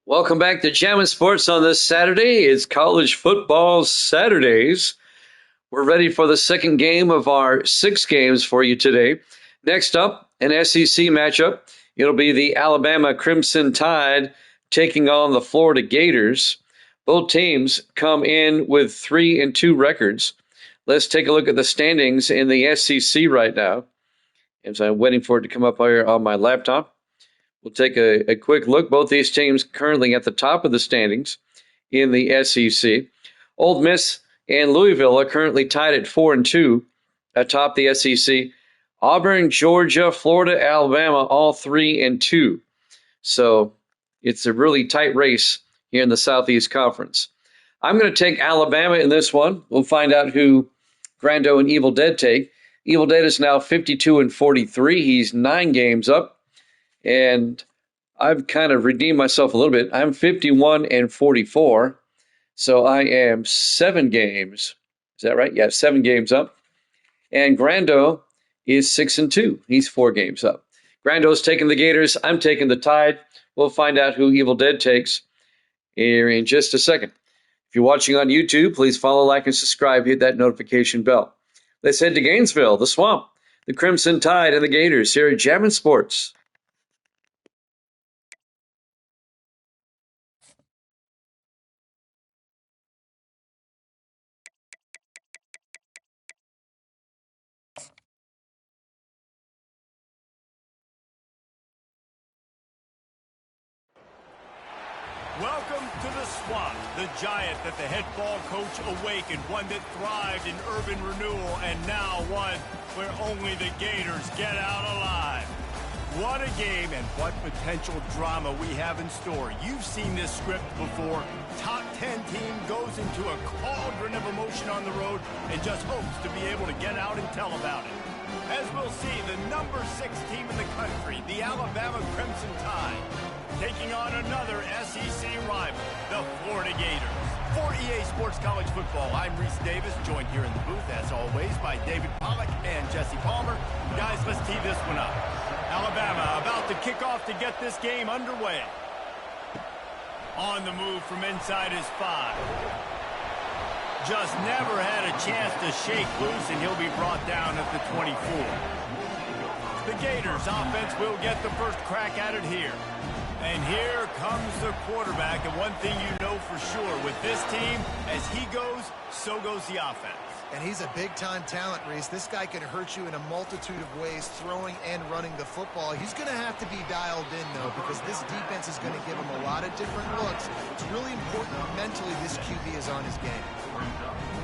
Welcome back to Jammin' Sports on this Saturday. It's College Football Saturdays. We're ready for the second game of our 6 games for you today. Next up, an SEC matchup. It'll be the Alabama Crimson Tide taking on the Florida Gators. Both teams come in with 3-2 records. Let's take a look at the standings in the SEC right now. As I'm waiting for it to come up here on my laptop. We'll take a quick look. Both these teams currently at the top of the standings in the SEC. Ole Miss and Louisville are currently tied at 4-2 atop the SEC. Auburn, Georgia, Florida, Alabama, all 3-2. So it's a really tight race here in the Southeast Conference. I'm going to take Alabama in this one. We'll find out who Grando and Evil Dead take. Evil Dead is now 52-43. He's 9 games up. And I've kind of redeemed myself a little bit. I'm 51-44. So I am 7 games. Is that right? Yeah, 7 games up. And Grando is 6-2. He's 4 games up. Grando's taking the Gators. I'm taking the Tide. We'll find out who Evil Dead takes here in just a second. If you're watching on YouTube, please follow, like, and subscribe. Hit that notification bell. Let's head to Gainesville, the Swamp, the Crimson Tide, and the Gators here at Jammin' Sports. Welcome to the Swamp, the giant that the head ball coach awakened, one that thrived in urban renewal, and now one where only the Gators get out alive. What a game and what potential drama we have in store. You've seen this script before. Top 10 team goes into a cauldron of emotion on the road and just hopes to be able to get out and tell about it. As we'll see, the number 6 team in the country, the Alabama Crimson Tide, taking on another SEC rival, the Florida Gators. For EA Sports College Football, I'm Reese Davis, joined here in the booth, as always, by David Pollack and Jesse Palmer. Guys, let's tee this one up. Alabama about to kick off to get this game underway. On the move from inside his 5. Just never had a chance to shake loose, and he'll be brought down at the 24. The Gators offense will get the first crack at it here. And here comes the quarterback, and one thing you know for sure, with this team, as he goes, so goes the offense. And he's a big-time talent, Reese. This guy can hurt you in a multitude of ways, throwing and running the football. He's going to have to be dialed in, though, because this defense is going to give him a lot of different looks. It's really important mentally this QB is on his game.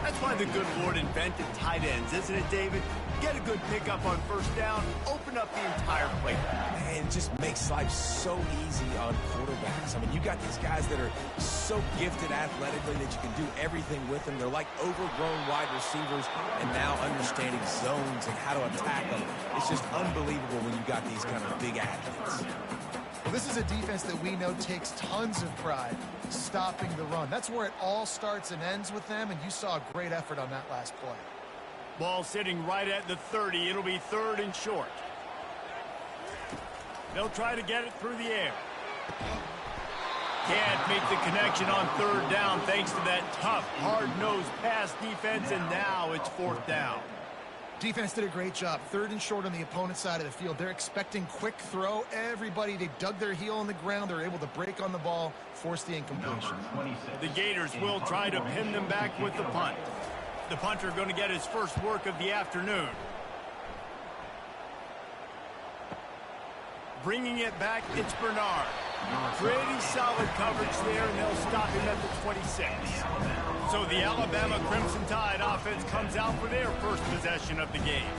That's why the good Lord invented tight ends, isn't it, David? Get a good pickup on first down, open up the entire playbook. Man, it just makes life so easy on quarterbacks. I mean, you got these guys that are so gifted athletically that you can do everything with them. They're like overgrown wide receivers, and now understanding zones and how to attack them. It's just unbelievable when you got these kind of big athletes. Well, this is a defense that we know takes tons of pride stopping the run. That's where it all starts and ends with them, and you saw a great effort on that last play. Ball sitting right at the 30. It'll be 3rd and short. They'll try to get it through the air. Can't make the connection on 3rd down thanks to that tough, hard-nosed pass defense, and now it's 4th down. Defense did a great job. 3rd and short on the opponent's side of the field. They're expecting quick throw. Everybody, they dug their heel on the ground. They're able to break on the ball, force the incompletion. The Gators will try to pin them back with the punt. The punter going to get his first work of the afternoon. Bringing it back, it's Bernard. Pretty solid coverage there, and they'll stop him at the 26. So the Alabama Crimson Tide offense comes out for their first possession of the game.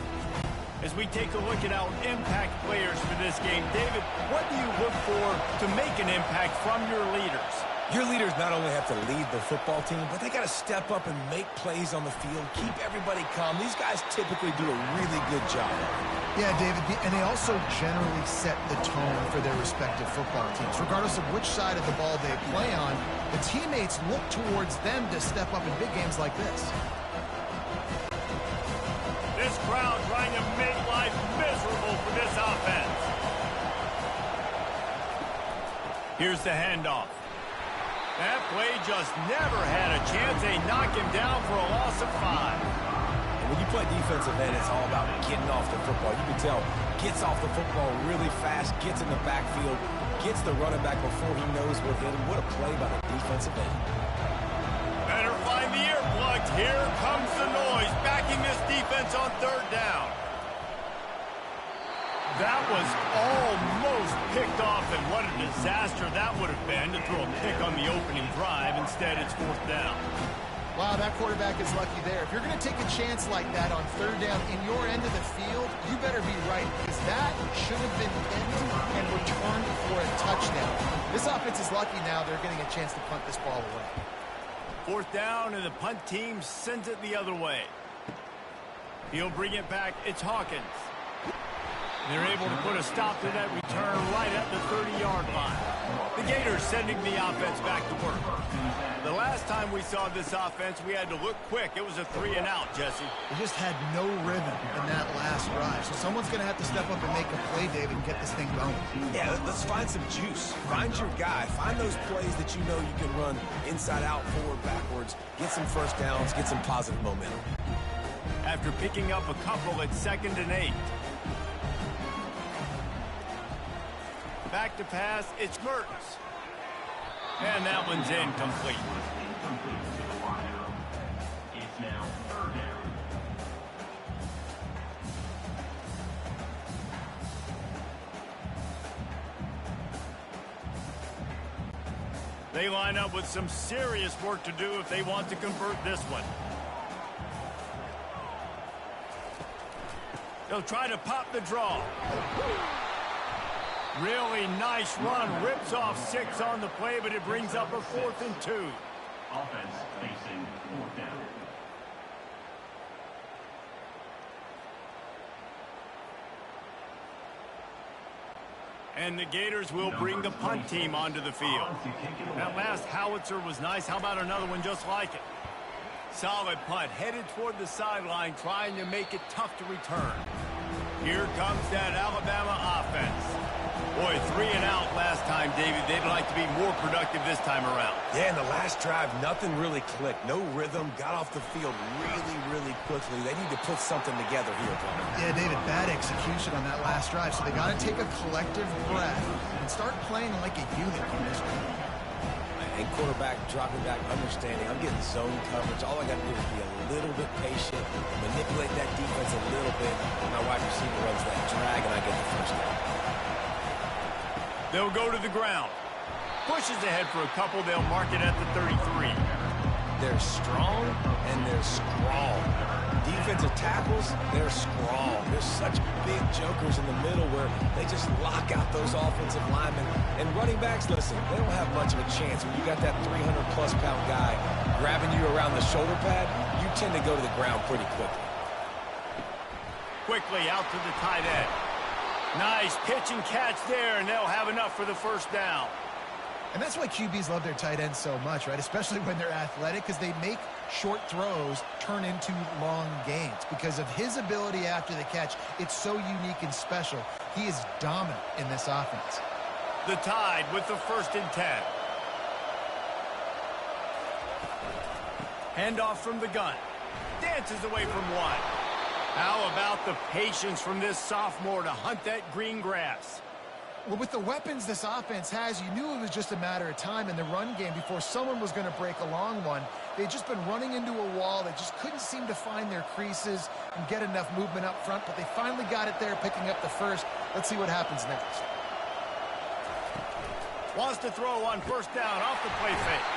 As we take a look at our impact players for this game, David, what do you look for to make an impact from your leaders? Your leaders not only have to lead the football team, but they got to step up and make plays on the field, keep everybody calm. These guys typically do a really good job. Yeah, David, and they also generally set the tone for their respective football teams. Regardless of which side of the ball they play on, the teammates look towards them to step up in big games like this. This this crowd trying to make life miserable for this offense. Here's the handoff. That play just never had a chance. They knock him down for a loss of 5. And when you play defensive end, it's all about getting off the football. You can tell, gets off the football really fast, gets in the backfield, gets the running back before he knows what hit him. What a play by the defensive end. Better find the earplugs. Here comes the noise, backing this defense on 3rd down. That was almost picked off, and what a disaster that would have been to throw a pick on the opening drive. Instead, it's 4th down. Wow, that quarterback is lucky there. If you're going to take a chance like that on 3rd down in your end of the field, you better be right, because that should have been picked and returned for a touchdown. This offense is lucky now they're getting a chance to punt this ball away. 4th down, and the punt team sends it the other way. He'll bring it back. It's Hawkins. They're able to put a stop to that return right at the 30-yard line. The Gators sending the offense back to work. The last time we saw this offense, we had to look quick. It was a 3-and-out, Jesse. They just had no rhythm in that last drive. So someone's going to have to step up and make a play, David, and get this thing going. Yeah, let's find some juice. Find your guy. Find those plays that you know you can run inside out, forward, backwards. Get some first downs. Get some positive momentum. After picking up a couple at 2nd and 8. Back to pass, it's Mertens. And that one's incomplete. They line up with some serious work to do if they want to convert this one. They'll try to pop the draw. Really nice run. Rips off 6 on the play, but it brings up a 4th and 2. Offense facing 4th down. And the Gators will bring the punt team onto the field. That last howitzer was nice. How about another one just like it? Solid punt, headed toward the sideline, trying to make it tough to return. Here comes that Alabama offense. Boy, 3-and-out last time, David. They'd like to be more productive this time around. Yeah, in the last drive, nothing really clicked. No rhythm. Got off the field really, really quickly. They need to put something together here, Paul. Yeah, David, bad execution on that last drive. So they got to take a collective breath and start playing like a unit on this one. And quarterback dropping back, understanding. I'm getting zone coverage. All I got to do is be a little bit patient, manipulate that defense a little bit. My wide receiver runs that drag, and I get the first down. They'll go to the ground. Pushes ahead for a couple. They'll mark it at the 33. They're strong, and they're strong. Defensive tackles, they're strong. There's such big jokers in the middle where they just lock out those offensive linemen. And running backs, listen, they don't have much of a chance. When you got that 300-plus pound guy grabbing you around the shoulder pad, you tend to go to the ground pretty quickly. Quickly out to the tight end. Nice pitch and catch there, and they'll have enough for the first down. And that's why QBs love their tight ends so much, right? Especially when they're athletic, because they make short throws turn into long gains. Because of his ability after the catch, it's so unique and special. He is dominant in this offense. The Tide with the 1st and 10. Handoff from the gun. Dances away from one. How about the patience from this sophomore to hunt that green grass? Well, with the weapons this offense has, you knew it was just a matter of time in the run game before someone was going to break a long one. They'd just been running into a wall. They just couldn't seem to find their creases and get enough movement up front, but they finally got it there, picking up the first. Let's see what happens next. Wants to throw on 1st down off the play fake.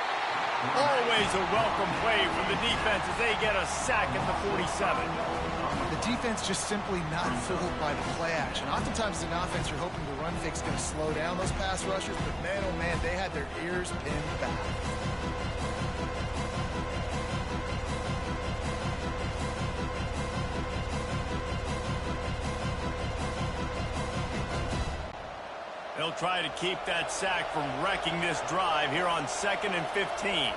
Always a welcome play from the defense as they get a sack at the 47. The defense just simply not fooled by the play action. Oftentimes as an offense, you're hoping the run fake's going to slow down those pass rushers, but man, oh man, they had their ears pinned back. They'll try to keep that sack from wrecking this drive here on 2nd and 15.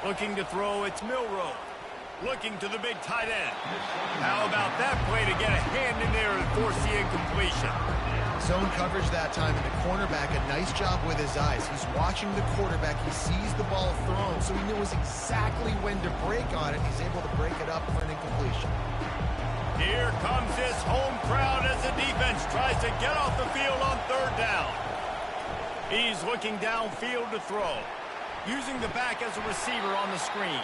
Looking to throw, it's Milroe. looking to the big tight end. How about that play to get a hand in there and force the incompletion? Zone coverage that time, and the cornerback, a nice job with his eyes. He's watching the quarterback. He sees the ball thrown, so he knows exactly when to break on it. He's able to break it up for an incompletion. Here comes this home crowd as the defense tries to get off the field on third down. He's looking downfield to throw, using the back as a receiver on the screen.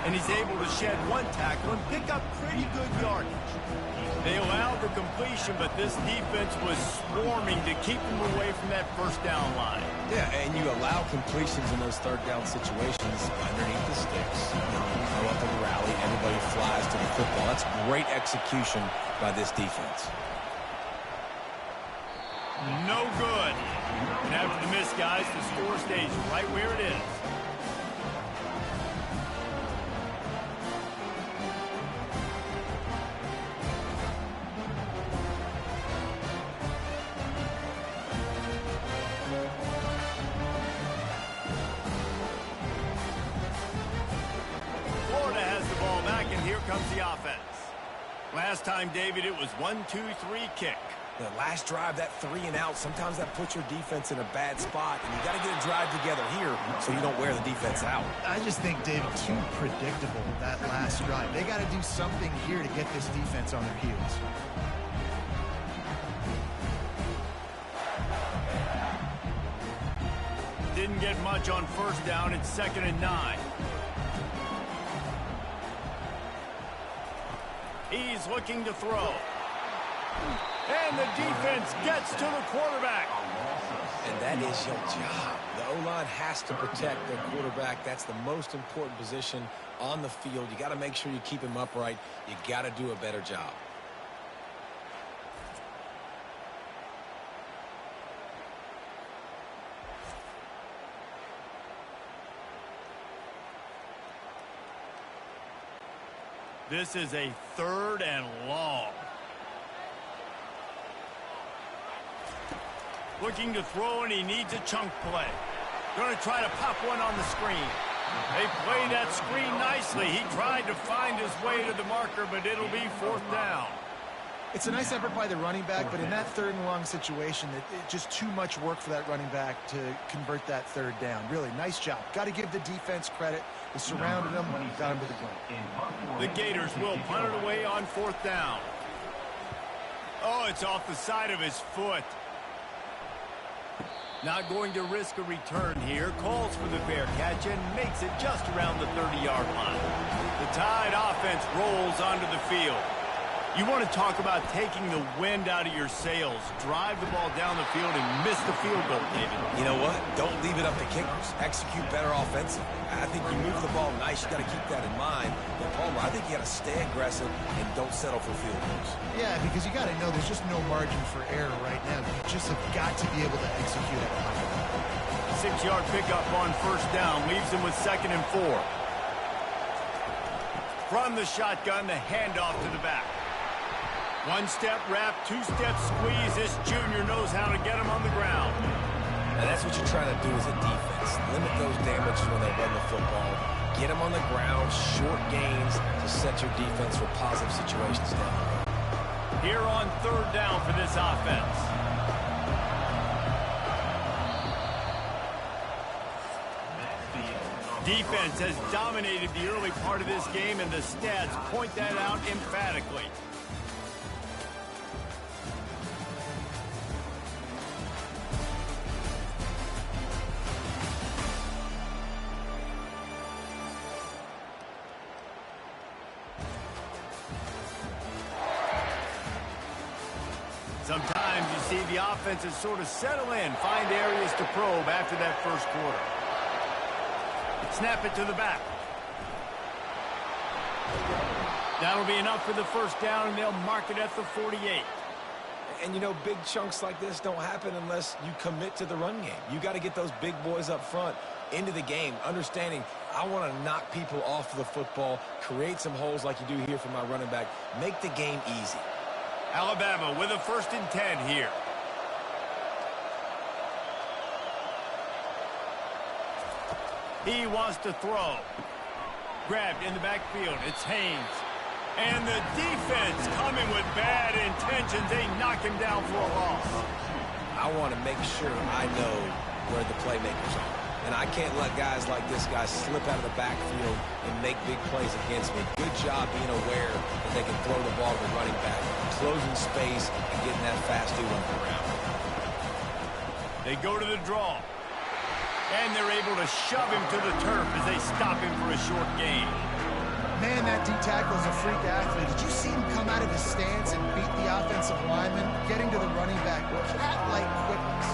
And he's able to shed one tackle and pick up pretty good yardage. They allowed the completion, but this defense was swarming to keep them away from that first down line. Yeah, and you allow completions in those third down situations underneath the sticks. Throw up in the rally, everybody flies to the football. That's great execution by this defense. No good. And after the miss, guys, the score stays right where it is. Florida has the ball back, and here comes the offense. Last time, David, it was 1-2-3 kick. The last drive, that 3 and out, sometimes that puts your defense in a bad spot, and you got to get a drive together here so you don't wear the defense out. I just think, David, too predictable that last drive. They got to do something here to get this defense on their heels. Didn't get much on first down. It's 2nd and 9. He's looking to throw. And the defense gets to the quarterback. And that is your job. The O-line has to protect their quarterback. That's the most important position on the field. You got to make sure you keep him upright. You got to do a better job. This is a 3rd and long. Looking to throw, and he needs a chunk play. Going to try to pop one on the screen. They play that screen nicely. He tried to find his way to the marker, but it'll be 4th down. It's a nice effort by the running back, but in that 3rd and long situation, it's just too much work for that running back to convert that 3rd down. Really, nice job. Got to give the defense credit. They surrounded him, got him to the ground. The Gators will punt it away on 4th down. Oh, it's off the side of his foot. Not going to risk a return here. Calls for the fair catch and makes it just around the 30-yard line. The Tide offense rolls onto the field. You want to talk about taking the wind out of your sails. Drive the ball down the field and miss the field goal, David. You know what? Don't leave it up to kickers. Execute better offensively. I think you move the ball nice. You got to keep that in mind. But Palmer, I think you got to stay aggressive and don't settle for field goals. Yeah, because you got to know there's just no margin for error right now. You just have got to be able to execute at a high level. 6-yard pickup on 1st down leaves him with 2nd and 4. From the shotgun, the handoff to the back. 1-step wrap, 2-step squeeze. This junior knows how to get him on the ground. And that's what you're trying to do as a defense. Limit those damages when they run the football. Get them on the ground, short gains to set your defense for positive situations down. Here on 3rd down for this offense. Defense has dominated the early part of this game, and the stats point that out emphatically. Sometimes you see the offenses sort of settle in, find areas to probe after that first quarter. Snap it to the back. That'll be enough for the 1st down, and they'll mark it at the 48. And, you know, big chunks like this don't happen unless you commit to the run game. You got to get those big boys up front into the game, understanding I want to knock people off the football, create some holes like you do here for my running back, make the game easy. Alabama with a 1st and 10 here. He wants to throw. grabbed in the backfield. It's Haynes. And the defense coming with bad intentions. They knock him down for a loss. I want to make sure I know where the playmakers are. And I can't let guys like this guy slip out of the backfield and make big plays against me. Good job being aware that they can throw the ball to the running back, closing space, and getting that fast dude on the ground. They go to the draw. And they're able to shove him to the turf as they stop him for a short gain. Man, that D-tackle is a freak athlete. Did you see him come out of his stance and beat the offensive lineman, getting to the running back with cat-like quickness?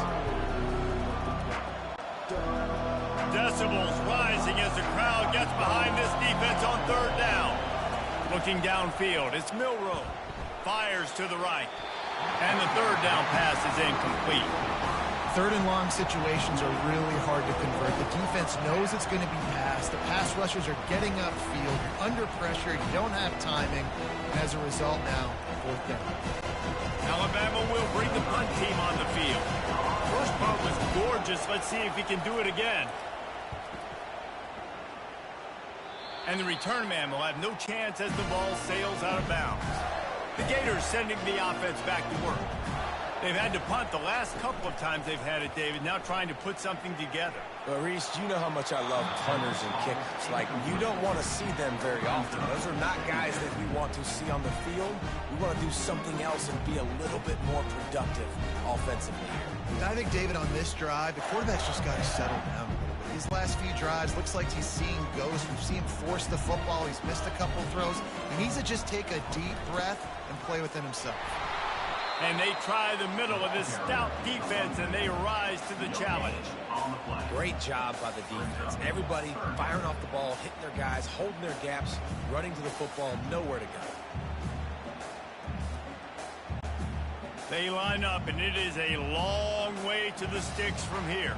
Decibels rising as the crowd gets behind this defense on third down. Looking downfield, it's Milroe. Fires to the right. And the third down pass is incomplete. Third and long situations are really hard to convert. The defense knows it's going to be passed. The pass rushers are getting upfield. You're under pressure. You don't have timing. And as a result now, fourth down. Alabama will bring the punt team on the field. First punt was gorgeous. Let's see if he can do it again. And the return man will have no chance as the ball sails out of bounds. The Gators sending the offense back to work. They've had to punt the last couple of times they've had it, David, now trying to put something together. But, Reese, you know how much I love punters and kickers. Like, you don't want to see them very often. Those are not guys that we want to see on the field. We want to do something else and be a little bit more productive offensively here. I think, David, on this drive, the quarterback's just got to settle down a little bit. These last few drives, looks like he's seeing ghosts. We've seen him force the football. He's missed a couple throws. He needs to just take a deep breath and play within himself. And they try the middle of this stout defense, and they rise to the challenge. Great job by the defense. Everybody firing off the ball, hitting their guys, holding their gaps, running to the football, nowhere to go. They line up, and it is a long way to the sticks from here.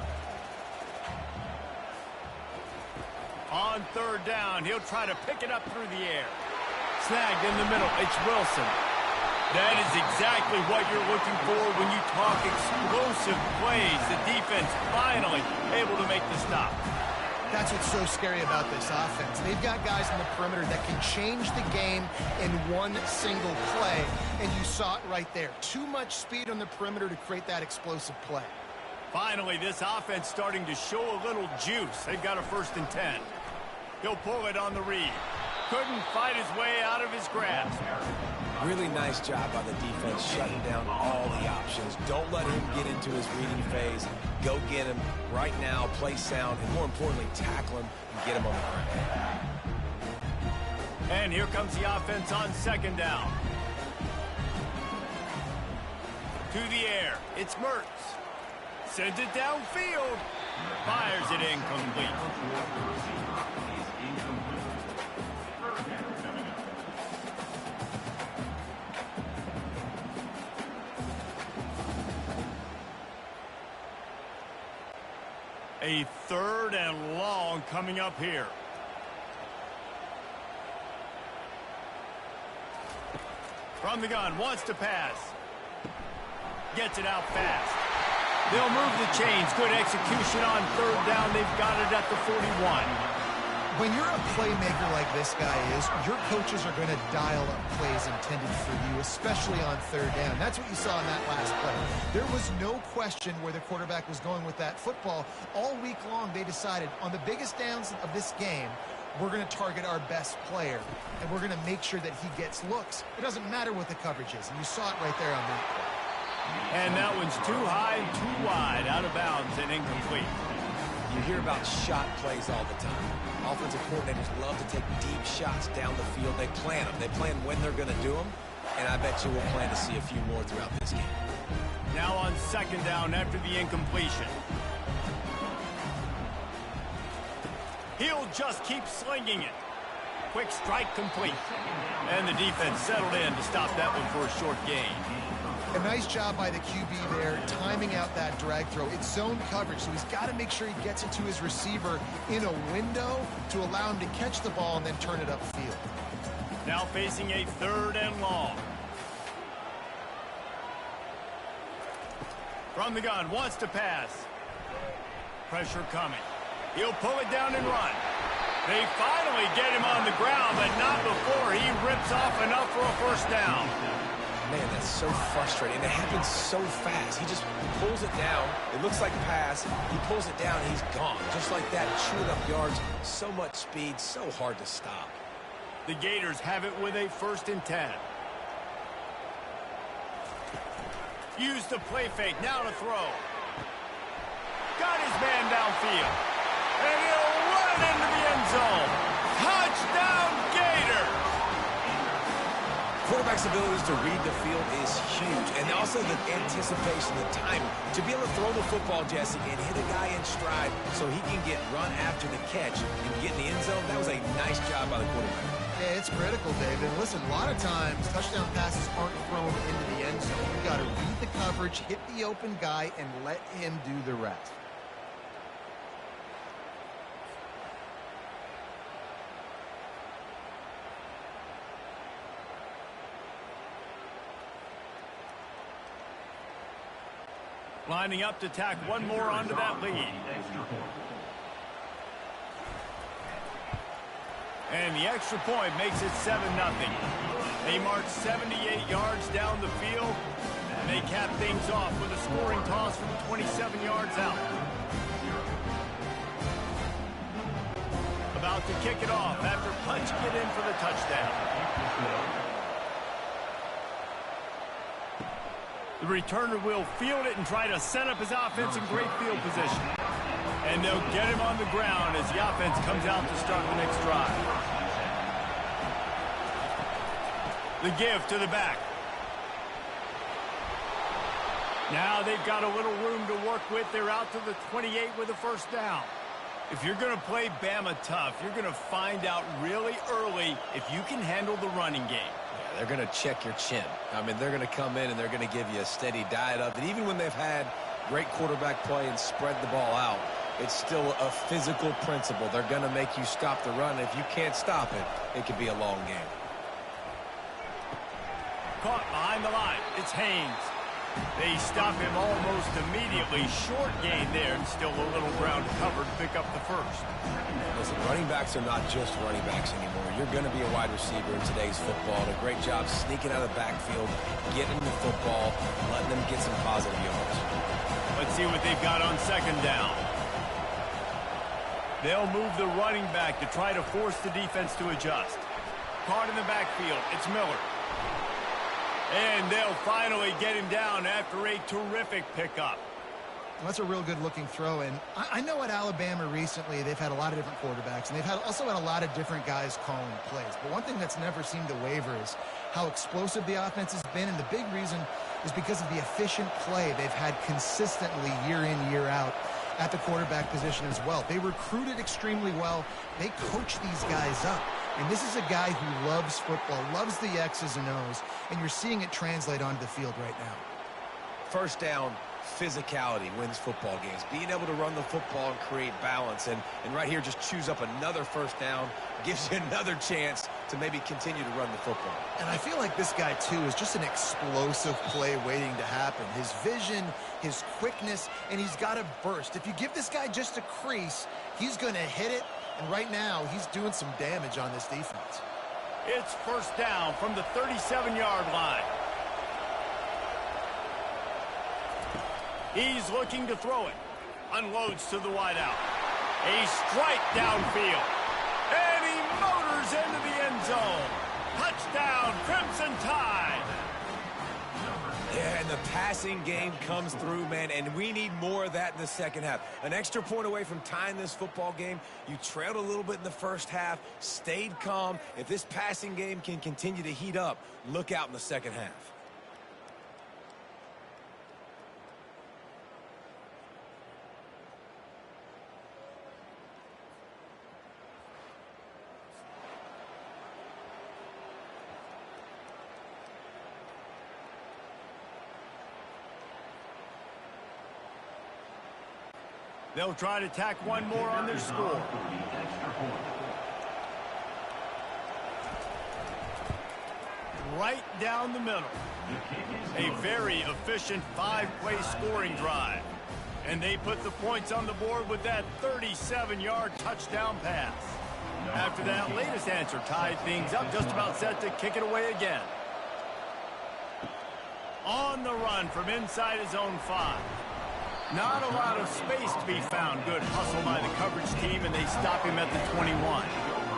On third down, he'll try to pick it up through the air. Snagged in the middle, it's Wilson. That is exactly what you're looking for when you talk explosive plays. The defense finally able to make the stop. That's what's so scary about this offense. They've got guys in the perimeter that can change the game in one single play, and you saw it right there. Too much speed on the perimeter to create that explosive play. Finally, this offense starting to show a little juice. They've got a 1st and 10. He'll pull it on the read. Couldn't fight his way out of his grasp. Really nice job by the defense shutting down all the options. Don't let him get into his reading phase. Go get him right now, play sound, and more importantly, tackle him and get him on the ground. And here comes the offense on 2nd down. To the air, it's Mertz. Sends it downfield. Fires it incomplete. A 3rd and long coming up here. From the gun, wants to pass. Gets it out fast. They'll move the chains. Good execution on 3rd down. They've got it at the 41. When you're a playmaker like this guy is, your coaches are going to dial up plays intended for you, especially on 3rd down. That's what you saw in that last play. There was no question where the quarterback was going with that football. All week long, they decided on the biggest downs of this game, we're going to target our best player, and we're going to make sure that he gets looks. It doesn't matter what the coverage is, and you saw it right there on that play. And that one's too high, too wide, out of bounds, and incomplete. You hear about shot plays all the time. Offensive coordinators love to take deep shots down the field. They plan them. They plan when they're going to do them, and I bet you we'll plan to see a few more throughout this game. Now on 2nd down after the incompletion. He'll just keep slinging it. Quick strike complete. And the defense settled in to stop that one for a short gain. A nice job by the QB there, timing out that drag throw. It's zone coverage, so he's got to make sure he gets it to his receiver in a window to allow him to catch the ball and then turn it upfield. Now facing a 3rd and long. From the gun, wants to pass. Pressure coming. He'll pull it down and run. They finally get him on the ground, but not before he rips off enough for a first down. Man, that's so frustrating. It happens so fast. He just pulls it down. It looks like a pass. He pulls it down, and he's gone. Just like that, chewing up yards. So much speed, so hard to stop. The Gators have it with a 1st and 10. Use the play fake. Now to throw. Got his man downfield. And he'll run it into the end zone. Touchdown, Gators! Quarterback's abilities to read the field is huge. And also the anticipation, the timing. To be able to throw the football, Jesse, and hit a guy in stride so he can get run after the catch and get in the end zone, that was a nice job by the quarterback. Yeah, it's critical, David. Listen, a lot of times touchdown passes aren't thrown into the end zone. You got to read the coverage, hit the open guy, and let him do the rest. Lining up to tack one more onto that lead. And the extra point makes it 7-0. They march 78 yards down the field, and they cap things off with a scoring toss from 27 yards out. About to kick it off after punching it in for the touchdown. The returner will field it and try to set up his offense in great field position. And they'll get him on the ground as the offense comes out to start the next drive. The give to the back. Now they've got a little room to work with. They're out to the 28 with a first down. If you're going to play Bama tough, you're going to find out really early if you can handle the running game. They're going to check your chin. I mean, they're going to come in and they're going to give you a steady diet of it. Even when they've had great quarterback play and spread the ball out, it's still a physical principle. They're going to make you stop the run. If you can't stop it, it could be a long game. Caught behind the line. It's Haynes. They stop him almost immediately. Short gain there, and still a little ground covered to pick up the first. Listen, running backs are not just running backs anymore. You're going to be a wide receiver in today's football. And a great job sneaking out of the backfield, getting the football, letting them get some positive yards. Let's see what they've got on second down. They'll move the running back to try to force the defense to adjust. Caught in the backfield. It's Miller. And they'll finally get him down after a terrific pickup. Well, that's a real good-looking throw. And I know at Alabama recently they've had a lot of different quarterbacks, and they've also had a lot of different guys calling plays. But one thing that's never seemed to waver is how explosive the offense has been, and the big reason is because of the efficient play they've had consistently year in, year out at the quarterback position as well. They recruited extremely well. They coach these guys up. And this is a guy who loves football, loves the X's and O's, and you're seeing it translate onto the field right now. First down, physicality wins football games. Being able to run the football and create balance. And right here, just choose up another first down, gives you another chance to maybe continue to run the football. And I feel like this guy, too, is just an explosive play waiting to happen. His vision, his quickness, and he's got a burst. If you give this guy just a crease, he's going to hit it. And right now, he's doing some damage on this defense. It's first down from the 37-yard line. He's looking to throw it. Unloads to the wideout. A strike downfield. And he motors into the end zone. Touchdown, Crimson Tide. Yeah, and the passing game comes through, man, and we need more of that in the second half. An extra point away from tying this football game. You trailed a little bit in the first half, stayed calm. If this passing game can continue to heat up, look out in the second half. They'll try to tack one more on their score. Right down the middle. A very efficient 5-play scoring drive. And they put the points on the board with that 37-yard touchdown pass. After that latest answer tied things up, just about set to kick it away again. On the run from inside his own 5. Not a lot of space to be found. Good hustle by the coverage team, and they stop him at the 21.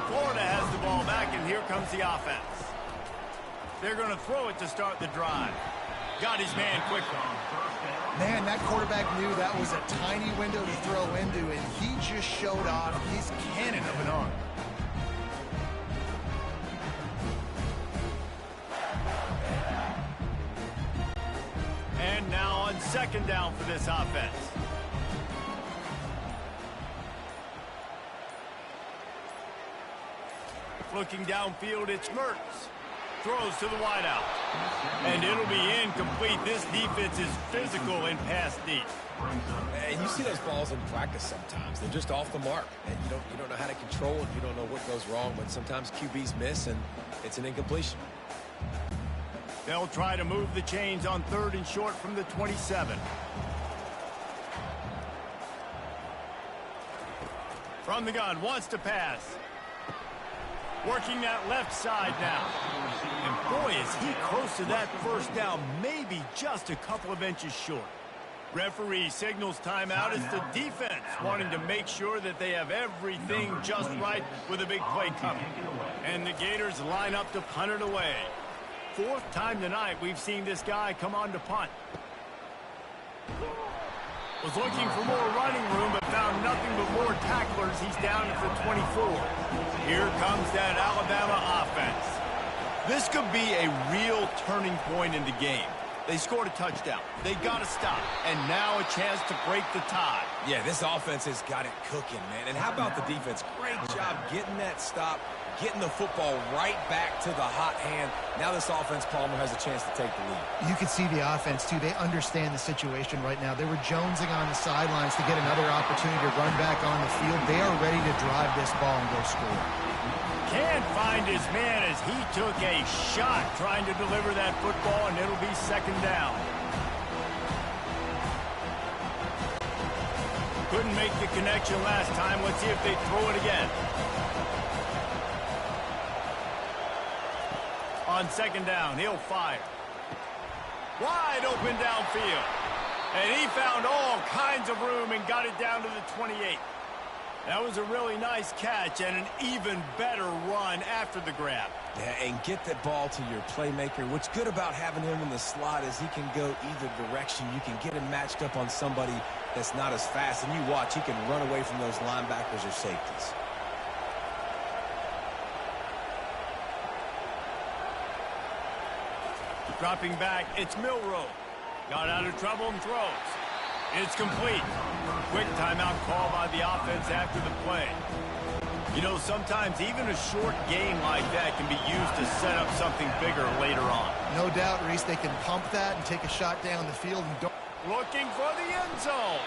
Florida has the ball back, and here comes the offense. They're going to throw it to start the drive. Got his man quickly. Man, that quarterback knew that was a tiny window to throw into, and he just showed off his cannon of an arm. And now on second down for this offense. Looking downfield, it's Mertz. Throws to the wideout. And it'll be incomplete. This defense is physical in pass deep. And you see those balls in practice sometimes. They're just off the mark. And you don't know how to control it. You don't know what goes wrong. But sometimes QBs miss, and it's an incompletion. They'll try to move the chains on 3rd and short from the 27. From the gun, wants to pass. Working that left side now. And boy, is he close to that first down, maybe just a couple of inches short. Referee signals timeout. It's the defense wanting to make sure that they have everything just right with a big play coming. And the Gators line up to punt it away. 4th time tonight we've seen this guy come on to punt. Was looking for more running room, but found nothing but more tacklers. He's down at the 24. Here comes that Alabama offense. This could be a real turning point in the game. They scored a touchdown. They got to stop. And now a chance to break the tie. Yeah, this offense has got it cooking, man. And how about the defense? Great job getting that stop, getting the football right back to the hot hand. Now this offense, Palmer, has a chance to take the lead. You can see the offense, too. They understand the situation right now. They were jonesing on the sidelines to get another opportunity to run back on the field. They are ready to drive this ball and go score. Can't find his man as he took a shot trying to deliver that football, and it'll be second down. Couldn't make the connection last time. Let's see if they throw it again. On second down, he'll fire. Wide open downfield. And he found all kinds of room and got it down to the 28. That was a really nice catch and an even better run after the grab. Yeah, and get that ball to your playmaker. What's good about having him in the slot is he can go either direction. You can get him matched up on somebody that's not as fast. And you watch, he can run away from those linebackers or safeties. Dropping back, it's Milroe. Got out of trouble and throws. It's complete. Quick timeout call by the offense after the play. You know, sometimes even a short game like that can be used to set up something bigger later on. No doubt, Reese, they can pump that and take a shot down the field and don't. Looking for the end zone.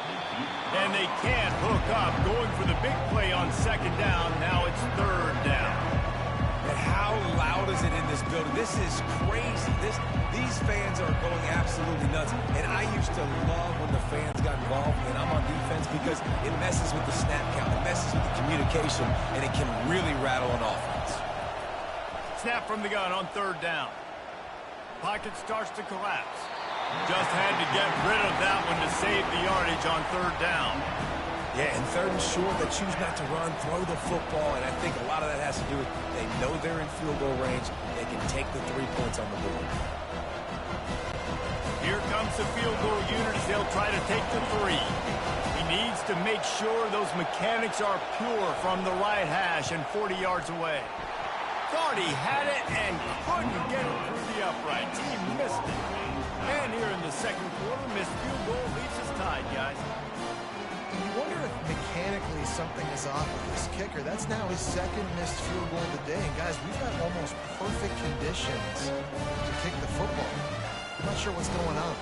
And they can't hook up. Going for the big play on second down. Now it's third down. And how loud is it in this building? This is crazy. These fans are going absolutely nuts. And I used to love when the fans got involved when I'm on defense because it messes with the snap count. It messes with the communication, and it can really rattle an offense. Snap from the gun on third down. Pocket starts to collapse. Just had to get rid of that one to save the yardage on third down. Yeah, and third and short, they choose not to run, throw the football, and I think a lot of that has to do with they know they're in field goal range. They can take the 3 points on the board. Here comes the field goal unit as they'll try to take the 3. He needs to make sure those mechanics are pure from the right hash and 40 yards away. Thought he had it and couldn't get it through the uprights. He missed it. And here in the second quarter, missed field goal leaves us tied, guys. You wonder if mechanically something is off with this kicker. That's now his second missed field goal of the day. And guys, we've got almost perfect conditions to kick the football. I'm not sure what's going on.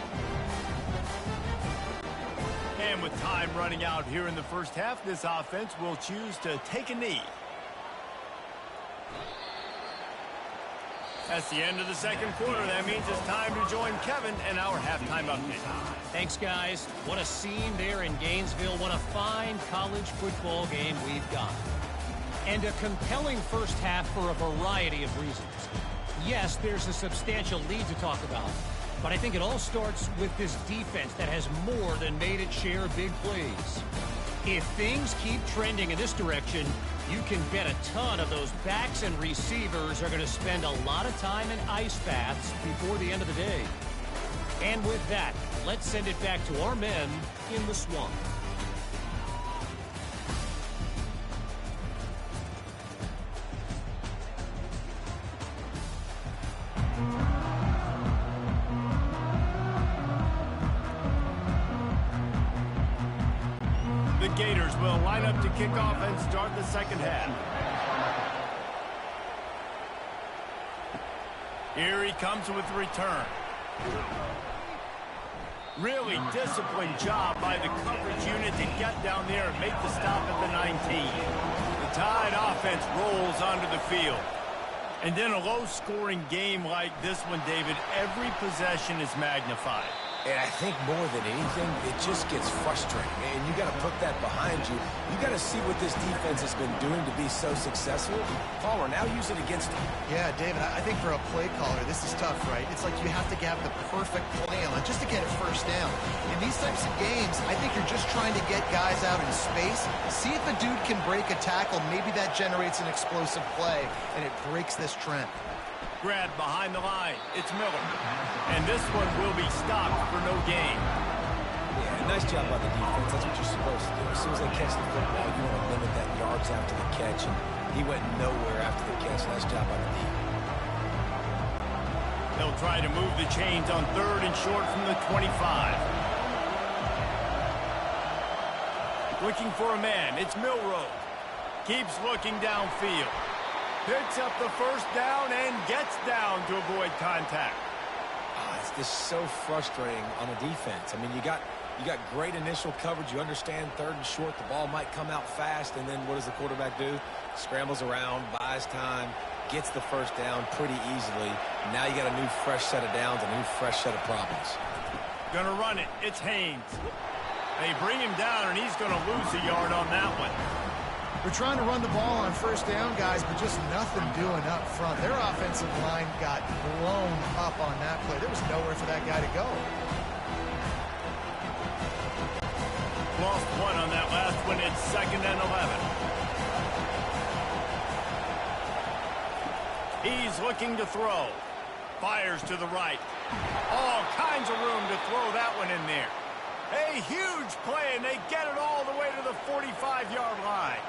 And with time running out here in the first half, this offense will choose to take a knee. That's the end of the second quarter. That means it's time to join Kevin and our halftime update. Thanks, guys. What a scene there in Gainesville. What a fine college football game we've got. And a compelling first half for a variety of reasons. Yes, there's a substantial lead to talk about, but I think it all starts with this defense that has more than made its share of big plays. If things keep trending in this direction, you can bet a ton of those backs and receivers are going to spend a lot of time in ice baths before the end of the day. And with that, let's send it back to our men in the swamp. The Gators will line up to kick off and start the second half. Here he comes with the return. Really disciplined job by the coverage unit to get down there and make the stop at the 19. The Tide offense rolls onto the field. And in a low-scoring game like this one, David, every possession is magnified. And I think more than anything, it just gets frustrating. And you got to put that behind you. You got to see what this defense has been doing to be so successful. Caller, now use it against them. Yeah, David, I think for a play caller, this is tough, right? It's like you have to have the perfect play on just to get it first down. In these types of games, I think you're just trying to get guys out in space, see if a dude can break a tackle. Maybe that generates an explosive play, and it breaks this trend. Grab behind the line. It's Miller. And this one will be stopped for no gain. Yeah, nice job by the defense. That's what you're supposed to do. As soon as they catch the football, you want to limit that yards after the catch. And he went nowhere after the catch. Nice job by the D. They'll try to move the chains on 3rd and short from the 25. Looking for a man. It's Milroe. Keeps looking downfield. Picks up the first down and gets down to avoid contact. It's just so frustrating on a defense. I mean, you got great initial coverage. You understand 3rd and short. The ball might come out fast, and then what does the quarterback do? Scrambles around, buys time, gets the first down pretty easily. Now you got a new fresh set of downs, a new fresh set of problems. Gonna run it. It's Haynes. They bring him down, and he's gonna lose a yard on that one. We're trying to run the ball on first down, guys, but just nothing doing up front. Their offensive line got blown up on that play. There was nowhere for that guy to go. Lost one on that last one. It's 2nd and 11. He's looking to throw. Fires to the right. All kinds of room to throw that one in there. A huge play, and they get it all the way to the 45-yard line.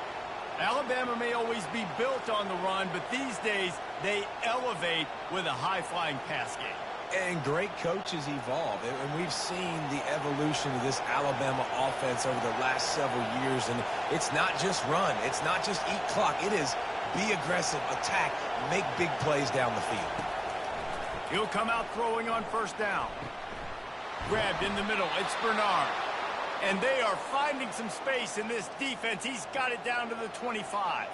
Alabama may always be built on the run, but these days they elevate with a high-flying pass game. And great coaches evolve, and we've seen the evolution of this Alabama offense over the last several years, and it's not just run, it's not just eat clock, it is be aggressive, attack, make big plays down the field. He'll come out throwing on first down. Grabbed in the middle, it's Bernard. And they are finding some space in this defense. He's got it down to the 25.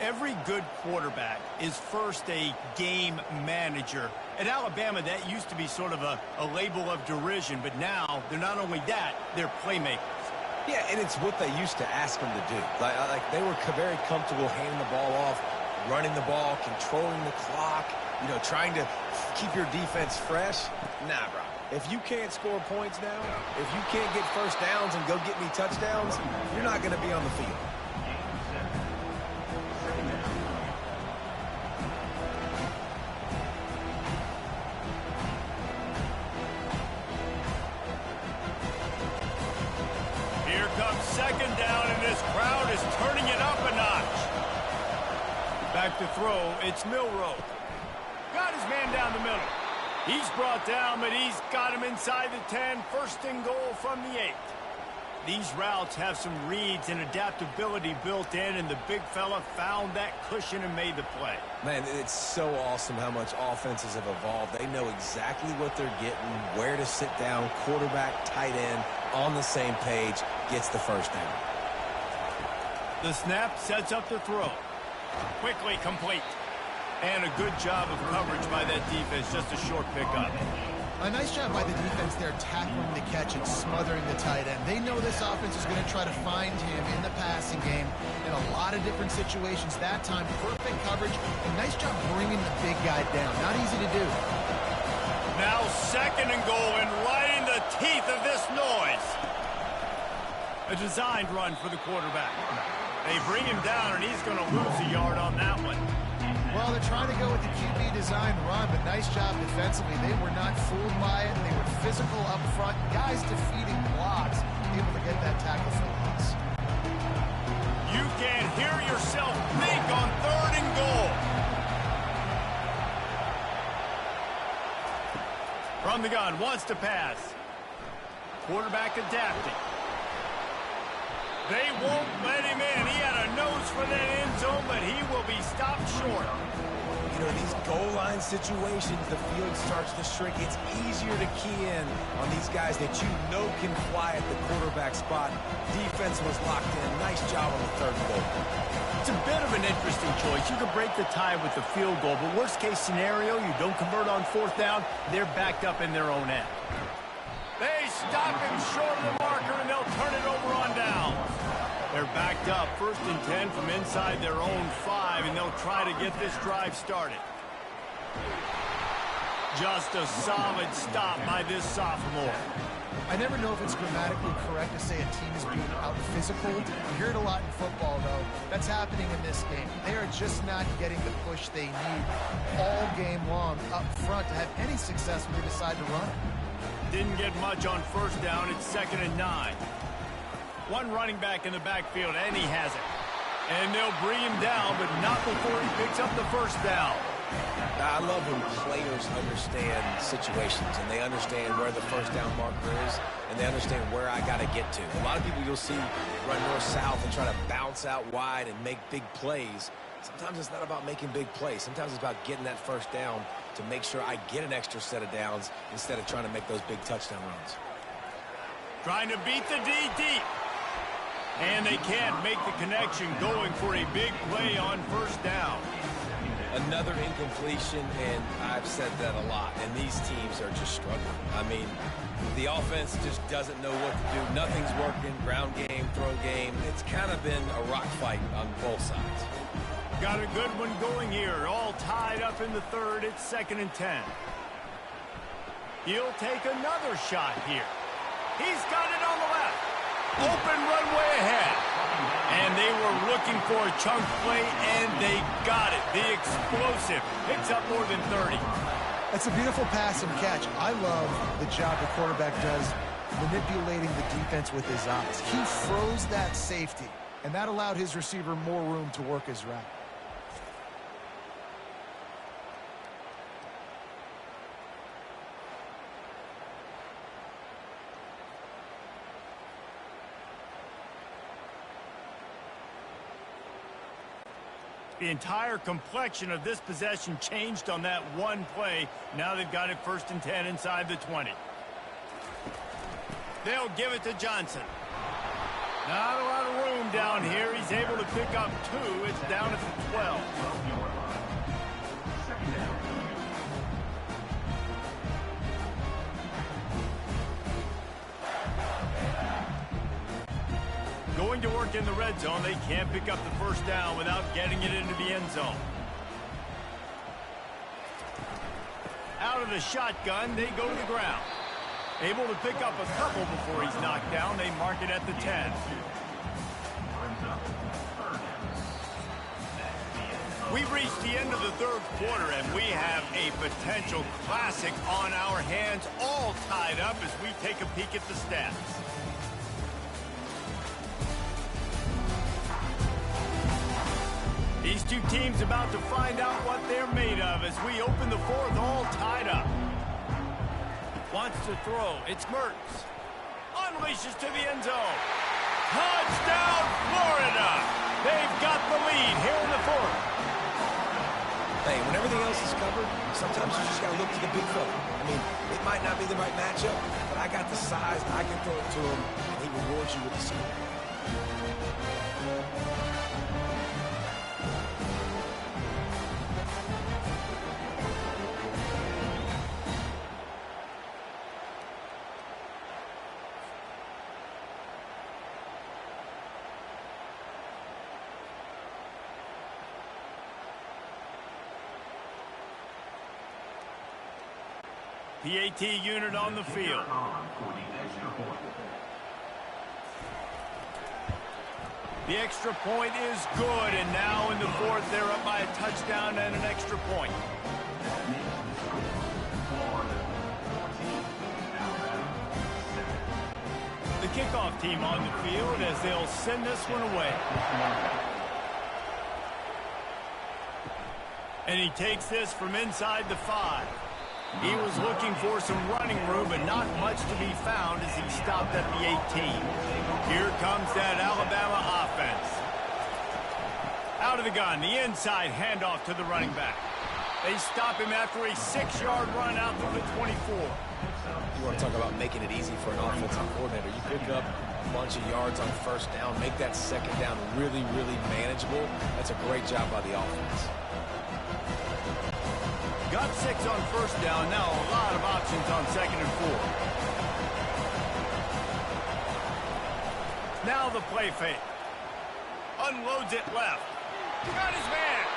Every good quarterback is first a game manager. At Alabama, that used to be sort of a label of derision, but now they're not only that, they're playmakers. Yeah, and it's what they used to ask them to do. Like they were very comfortable handing the ball off, running the ball, controlling the clock, trying to keep your defense fresh. Nah, bro. If you can't score points now, if you can't get first downs and go get me touchdowns, you're not going to be on the field. Here comes 2nd down, and this crowd is turning it up a notch. Back to throw, it's Milroe. Got his man down the middle. He's brought down, but he's got him inside the 10. 1st and goal from the 8. These routes have some reads and adaptability built in, and the big fella found that cushion and made the play. Man, it's so awesome how much offenses have evolved. They know exactly what they're getting, where to sit down, quarterback, tight end, on the same page, gets the first down. The snap sets up the throw. Quickly complete. And a good job of coverage by that defense, just a short pickup. A nice job by the defense there tackling the catch and smothering the tight end. They know this offense is going to try to find him in the passing game in a lot of different situations. That time, perfect coverage, and nice job bringing the big guy down. Not easy to do. Now 2nd and goal, and right in the teeth of this noise. A designed run for the quarterback. They bring him down, and he's going to lose a yard on that one. Well, they're trying to go with the QB design run, but nice job defensively. They were not fooled by it. They were physical up front. Guys defeating blocks, able to get that tackle for loss. You can hear yourself think on 3rd and goal. From the gun, wants to pass. Quarterback adapting. They won't let him in. He had a nose for that end zone, but he will be stopped short. You know, these goal line situations, the field starts to shrink. It's easier to key in on these guys that you know can fly at the quarterback spot. Defense was locked in. Nice job on the 3rd and goal. It's a bit of an interesting choice. You could break the tie with the field goal, but worst case scenario, you don't convert on 4th down, they're backed up in their own end. They stop him short of the marker, and they'll turn it over on down. They're backed up, 1st and 10 from inside their own 5, and they'll try to get this drive started. Just a solid stop by this sophomore. I never know if it's grammatically correct to say a team is being out-physical. You hear it a lot in football, though. That's happening in this game. They are just not getting the push they need all game long up front to have any success when they decide to run it. Didn't get much on 1st down. It's 2nd and 9. One running back in the backfield, and he has it. And they'll bring him down, but not before he picks up the 1st down. I love when players understand situations, and they understand where the 1st down marker is, and they understand where I got to get to. A lot of people you'll see run north-south and try to bounce out wide and make big plays. Sometimes it's not about making big plays. Sometimes it's about getting that 1st down to make sure I get an extra set of downs instead of trying to make those big touchdown runs. Trying to beat the D deep. And they can't make the connection, going for a big play on 1st down. Another incompletion, and I've said that a lot, and these teams are just struggling. I mean, the offense just doesn't know what to do. Nothing's working. Ground game, throw game. It's kind of been a rock fight on both sides. Got a good one going here. All tied up in the 3rd. It's 2nd and 10. He'll take another shot here. He's got it on the left. Open runway ahead. And they were looking for a chunk play, and they got it. The explosive picks up more than 30. That's a beautiful pass and catch. I love the job the quarterback does manipulating the defense with his eyes. He froze that safety, and that allowed his receiver more room to work his route. The entire complexion of this possession changed on that one play. Now they've got it 1st and 10 inside the 20. They'll give it to Johnson. Not a lot of room down here. He's able to pick up 2. It's down at the 12. Going to work in the red zone. They can't pick up the 1st down without getting it into the end zone. Out of the shotgun, they go to the ground. Able to pick up a couple before he's knocked down. They mark it at the 10. We've reached the end of the 3rd quarter, and we have a potential classic on our hands, all tied up as we take a peek at the stats. These two teams about to find out what they're made of as we open the 4th, all tied up. Wants to throw. It's Mertz. Unleashes to the end zone. Touchdown, Florida! They've got the lead here in the 4th. Hey, when everything else is covered, sometimes you just got to look to the big fella. I mean, it might not be the right matchup, but I got the size, I can throw it to him, and he rewards you with the score. PAT unit on the field. The extra point is good, and now in the fourth, they're up by a touchdown and an extra point. The kickoff team on the field as they'll send this one away. And he takes this from inside the 5. He was looking for some running room, but not much to be found as he stopped at the 18. Here comes that Alabama offense. Out of the gun, the inside handoff to the running back. They stop him after a 6-yard run out to the 24. You want to talk about making it easy for an offensive coordinator. You pick up a bunch of yards on first down, make that second down really, really manageable. That's a great job by the offense. Got 6 on first down. Now a lot of options on second and 4. Now the play fake. Unloads it left. Got his man.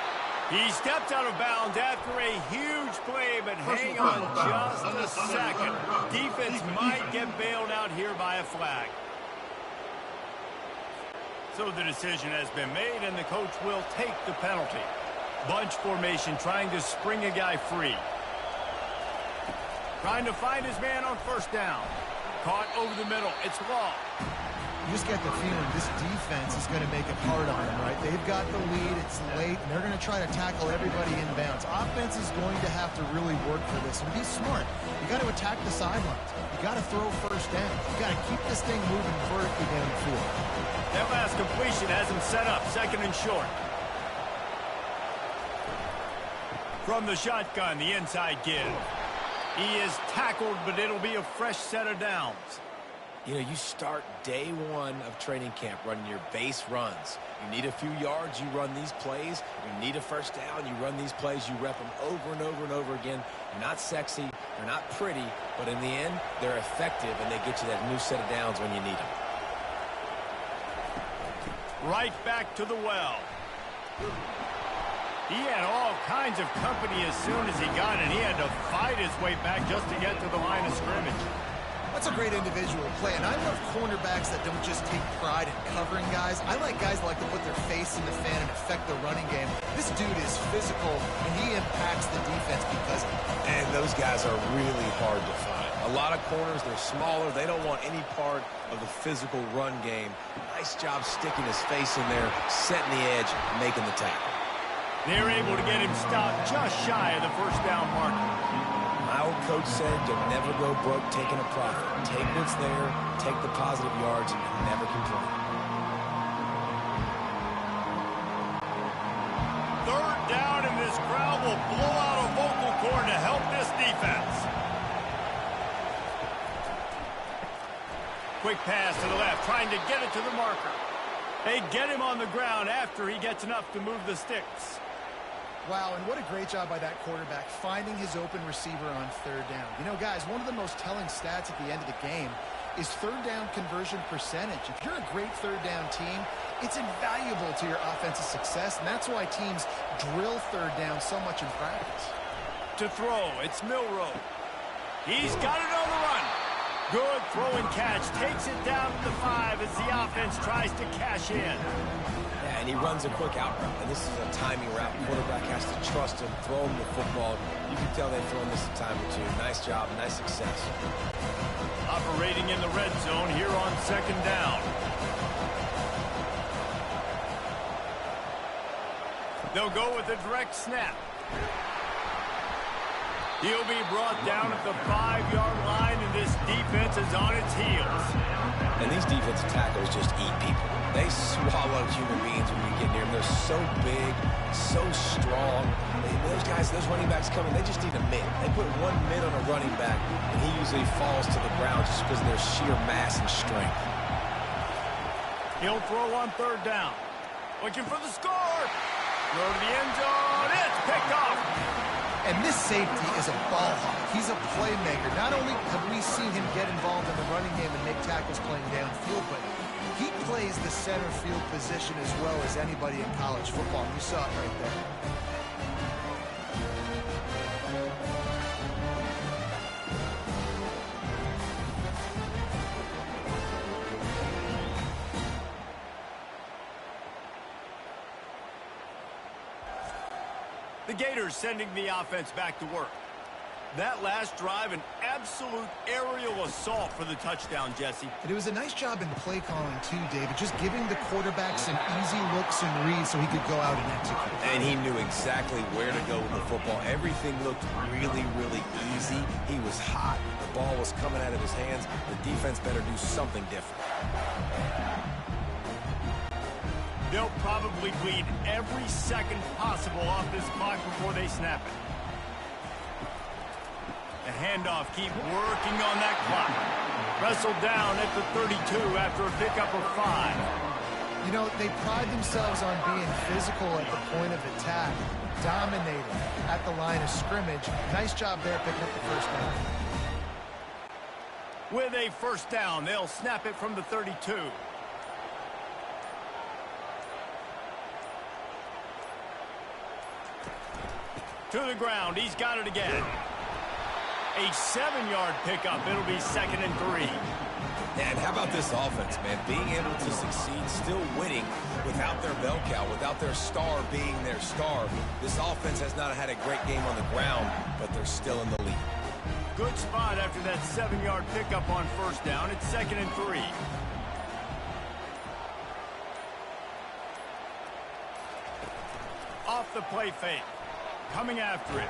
He stepped out of bounds after a huge play, but hang on just a second. Defense might get bailed out here by a flag. So the decision has been made, and the coach will take the penalty. Bunch formation, trying to spring a guy free. Trying to find his man on first down. Caught over the middle. It's Law. You just get the feeling this defense is going to make it hard on them, right? They've got the lead. It's late, and they're going to try to tackle everybody inbounds. Offense is going to have to really work for this and be smart. You got to attack the sidelines. You got to throw first down. You got to keep this thing moving vertically down the field. That last completion has him set up, second and short. From the shotgun, the inside give. He is tackled, but it'll be a fresh set of downs. You know, you start day one of training camp running your base runs. You need a few yards, you run these plays. You need a first down, you run these plays. You rep them over and over and over again. They're not sexy, they're not pretty, but in the end, they're effective, and they get you that new set of downs when you need them. Right back to the well. He had all kinds of company as soon as he got it. He had to fight his way back just to get to the line of scrimmage. That's a great individual play, and I love cornerbacks that don't just take pride in covering guys. I like guys that like to put their face in the fan and affect the running game. This dude is physical, and he impacts the defense because of it. And those guys are really hard to find. A lot of corners, they're smaller. They don't want any part of the physical run game. Nice job sticking his face in there, setting the edge, making the tackle. They're able to get him stopped just shy of the first down marker. My old coach said you'll never go broke taking a profit. Take what's there, take the positive yards, and never complain. Third down, and this crowd will blow out a vocal cord to help this defense. Quick pass to the left, trying to get it to the marker. They get him on the ground after he gets enough to move the sticks. Wow, and what a great job by that quarterback, finding his open receiver on third down. You know, guys, one of the most telling stats at the end of the game is third down conversion percentage. If you're a great third down team, it's invaluable to your offensive success, and that's why teams drill third down so much in practice. To throw, it's Milroe. He's got it on the run. Good throw and catch. Takes it down to the 5 as the offense tries to cash in. Yeah, and he runs a quick out route, and this is a timing route. The quarterback has to trust him, throw him the football. You can tell they've thrown this a time or two. Nice job, nice success. Operating in the red zone here on second down. They'll go with a direct snap. He'll be brought down at the 5-yard line, and this defense is on its heels. And these defensive tackles just eat people. They swallow human beings when you get near them. They're so big, so strong. Those guys, those running backs coming, they just need a mitt. They put 1 mitt on a running back, and he usually falls to the ground just because of their sheer mass and strength. He'll throw on third down. Looking for the score. Throw to the end zone. It's picked off. And this safety is a ball hawk. He's a playmaker. Not only have we seen him get involved in the running game and make tackles playing downfield, but he plays the center field position as well as anybody in college football. You saw it right there. The Gators sending the offense back to work. That last drive, an absolute aerial assault for the touchdown, Jesse. And it was a nice job in play calling too, David, just giving the quarterback some easy looks and reads so he could go out and execute. And he knew exactly where to go with the football. Everything looked really, really easy. He was hot. The ball was coming out of his hands. The defense better do something different. They'll probably bleed every second possible off this clock before they snap it. The handoff, keep working on that clock. Wrestled down at the 32 after a pickup of 5. You know, they pride themselves on being physical at the point of attack, dominating at the line of scrimmage. Nice job there picking up the first down. With a first down, they'll snap it from the 32. To the ground, he's got it again. A 7-yard pickup. It'll be 2nd and 3. And how about this offense, man? Being able to succeed, still winning without their bell cow, without their star being their star. This offense has not had a great game on the ground, but they're still in the lead. Good spot after that 7-yard pickup on first down. It's 2nd and 3. Off the play fake. Coming after it.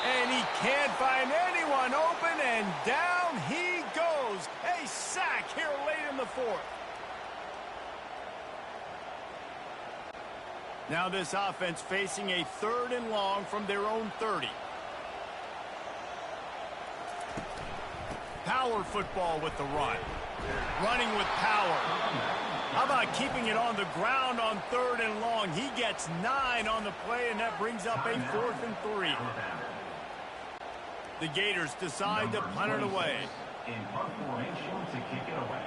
And he can't find anyone open, and down he goes. A sack here late in the 4th. Now this offense facing a 3rd and long from their own 30. Power football with the run. Running with power. How about keeping it on the ground on 3rd and long? He gets 9 on the play, and that brings up a 4th and 3. The Gators decide to punt it away. In punt formation to kick it away.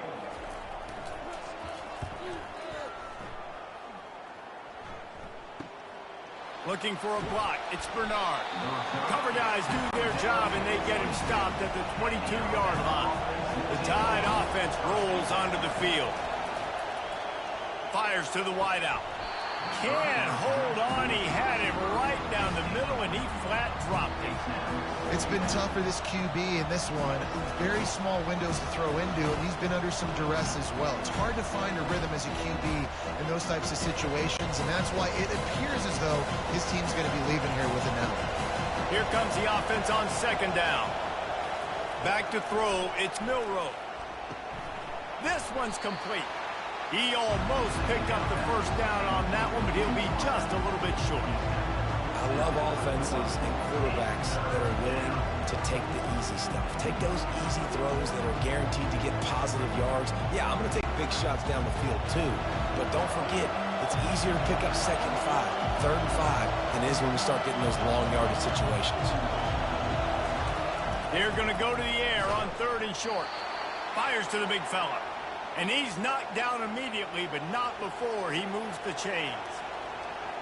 Looking for a block. It's Bernard. Cover guys do their job, and they get him stopped at the 22-yard line. The Tide offense rolls onto the field. Fires to the wideout. Can't hold on. He had it right down the middle, and he flat dropped it. It's been tough for this QB in this one. Very small windows to throw into, and he's been under some duress as well. It's hard to find a rhythm as a QB in those types of situations, and that's why it appears as though his team's going to be leaving here with an L. Here comes the offense on 2nd down. Back to throw. It's Milroe. This one's complete. He almost picked up the first down on that one, but he'll be just a little bit short. I love offenses and quarterbacks that are willing to take the easy stuff. Take those easy throws that are guaranteed to get positive yards. Yeah, I'm going to take big shots down the field too. But don't forget, it's easier to pick up 2nd and 5, 3rd and 5 than it is when we start getting those long yardage situations. They're going to go to the air on 3rd and short. Fires to the big fella. And he's knocked down immediately, but not before he moves the chains.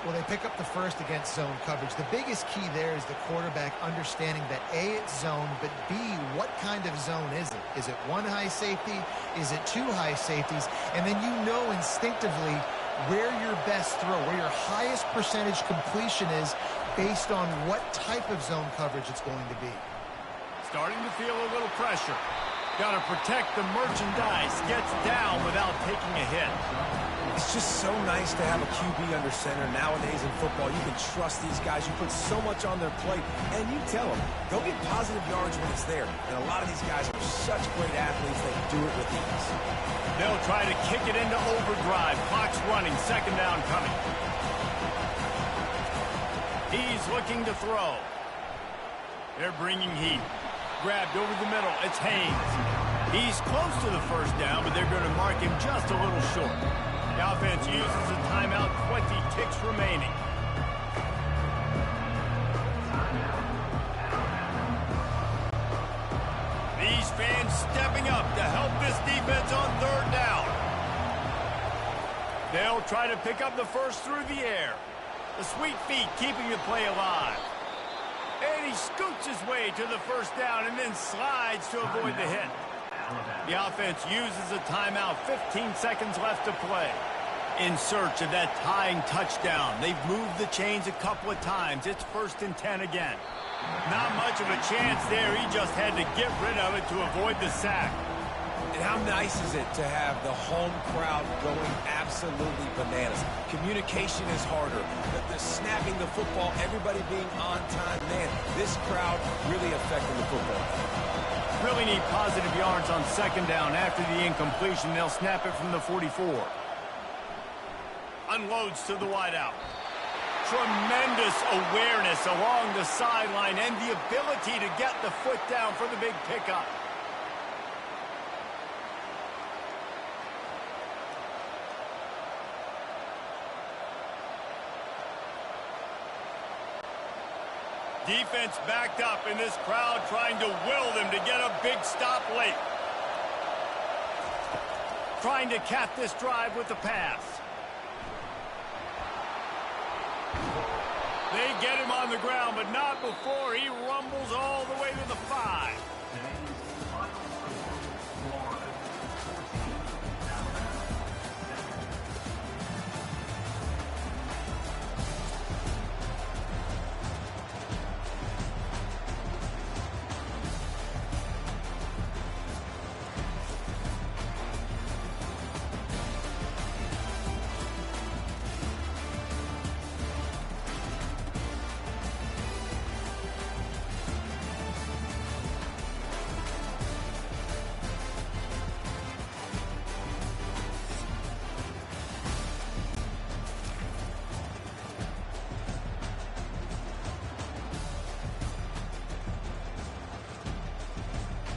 Well, they pick up the first against zone coverage. The biggest key there is the quarterback understanding that A, it's zone, but B, what kind of zone is it? Is it 1 high safety? Is it 2 high safeties? And then you know instinctively where your best throw, where your highest percentage completion is based on what type of zone coverage it's going to be. Starting to feel a little pressure. Got to protect the merchandise. Gets down without taking a hit. It's just so nice to have a QB under center. Nowadays in football, you can trust these guys. You put so much on their plate, and you tell them, go get positive yards when it's there. And a lot of these guys are such great athletes, they do it with ease. They'll try to kick it into overdrive. Clock's running. 2nd down coming. He's looking to throw. They're bringing heat. Grabbed over the middle. It's Haynes. He's close to the first down, but they're going to mark him just a little short. The offense uses a timeout. 20 ticks remaining. These fans stepping up to help this defense on 3rd down. They'll try to pick up the first through the air. The sweet feet keeping the play alive. And he scoots his way to the first down and then slides to avoid the hit. The offense uses a timeout. 15 seconds left to play. in search of that tying touchdown. They've moved the chains a couple of times. It's 1st and 10 again. Not much of a chance there. He just had to get rid of it to avoid the sack. And how nice is it to have the home crowd going absolutely bananas? Communication is harder. The snapping the football, everybody being on time. Man, this crowd really affecting the football. Really need positive yards on 2nd down. After the incompletion, they'll snap it from the 44. Unloads to the wideout. Tremendous awareness along the sideline and the ability to get the foot down for the big pickup. Defense backed up in this crowd trying to will them to get a big stop late. Trying to cap this drive with the pass. They get him on the ground, but not before he rumbles all the way to the 5.